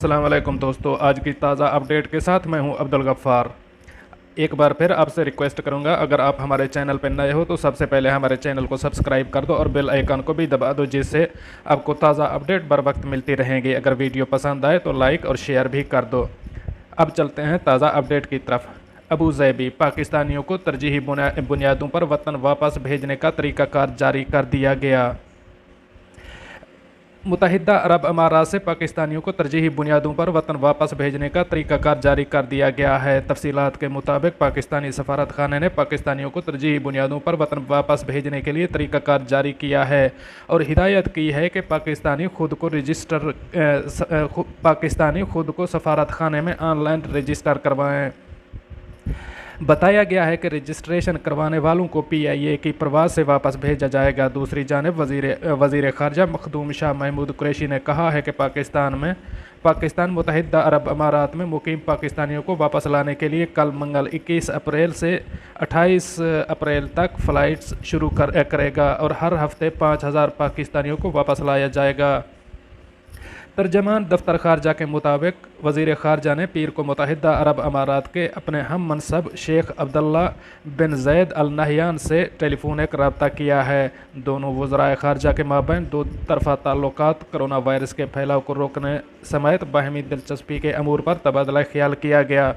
السلام علیکم دوستو، آج کی تازہ اپڈیٹ کے ساتھ میں ہوں عبدالغفار۔ ایک بار پھر آپ سے ریکویسٹ کروں گا، اگر آپ ہمارے چینل پہ نئے ہو تو سب سے پہلے ہمارے چینل کو سبسکرائب کر دو اور بیل آئیکن کو بھی دبا دو، جس سے آپ کو تازہ اپڈیٹ بر وقت ملتی رہیں گی۔ اگر ویڈیو پسند آئے تو لائک اور شیئر بھی کر دو۔ اب چلتے ہیں تازہ اپڈیٹ کی طرف۔ ابوظہبی: پاکستانیوں کو ترجیحی بنیادوں پر وطن واپس بھیجنے کا طریقہ کار جاری کر دیا گیا۔ متحدہ عرب امارات سے پاکستانیوں کو ترجیحی بنیادوں پر وطن واپس بھیجنے کا طریقہ کار جاری کر دیا گیا ہے۔ تفصیلات کے مطابق پاکستانی سفارت خانے نے پاکستانیوں کو ترجیحی بنیادوں پر وطن واپس بھیجنے کے لیے طریقہ کار جاری کیا ہے اور ہدایت کی ہے کہ پاکستانی خود کو سفارت خانے میں آن لائن رجسٹر کروائیں۔ بتایا گیا ہے کہ رجسٹریشن کروانے والوں کو پی آئی اے کی پرواز سے واپس بھیجا جائے گا۔ دوسری جانب وزیر خارجہ مخدوم شاہ محمود قریشی نے کہا ہے کہ پاکستان متحدہ عرب امارات میں مقیم پاکستانیوں کو واپس لانے کے لیے کل منگل 21 اپریل سے 28 اپریل تک فلائٹس شروع کرے گا اور ہر ہفتے 5000 پاکستانیوں کو واپس لایا جائے گا۔ ترجمان دفتر خارجہ کے مطابق وزیر خارجہ نے پیر کو متحدہ عرب امارات کے اپنے ہم منصب شیخ عبداللہ بن زید ال نہیان سے ٹیلی فونک رابطہ کیا ہے۔ دونوں وزرائے خارجہ کے مابین دو طرفہ تعلقات، کرونا وائرس کے پھیلاؤ کو روکنے سمیت باہمی دلچسپی کے امور پر تبادلہ خیال کیا گیا۔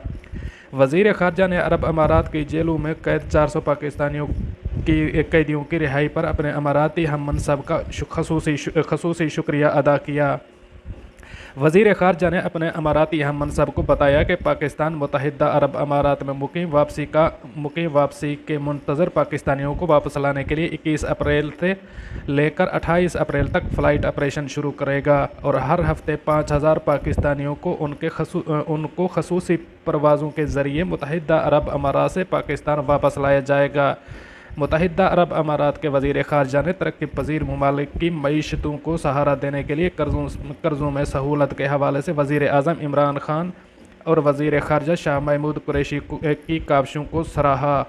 وزیر خارجہ نے عرب امارات کی جیلوں میں قید 400 پاکستانیوں کی قیدیوں کی رہائی پر اپنے اماراتی ہم منصب کا خصوصی شکریہ ادا کیا۔ وزیر خارجہ نے اپنے اماراتی ہم منصب کو بتایا کہ پاکستان متحدہ عرب امارات میں مقیم واپسی کے منتظر پاکستانیوں کو واپس لانے کے لیے 21 اپریل سے لے کر 28 اپریل تک فلائٹ آپریشن شروع کرے گا اور ہر ہفتے 5000 پاکستانیوں کو ان کو خصوصی پروازوں کے ذریعے متحدہ عرب امارات سے پاکستان واپس لایا جائے گا۔ متحدہ عرب امارات کے وزیر خارجہ نے ترقی پذیر ممالک کی معیشتوں کو سہارا دینے کے لیے قرضوں میں سہولت کے حوالے سے وزیر اعظم عمران خان اور وزیر خارجہ شاہ محمود قریشی کی کاوشوں کو سراہا۔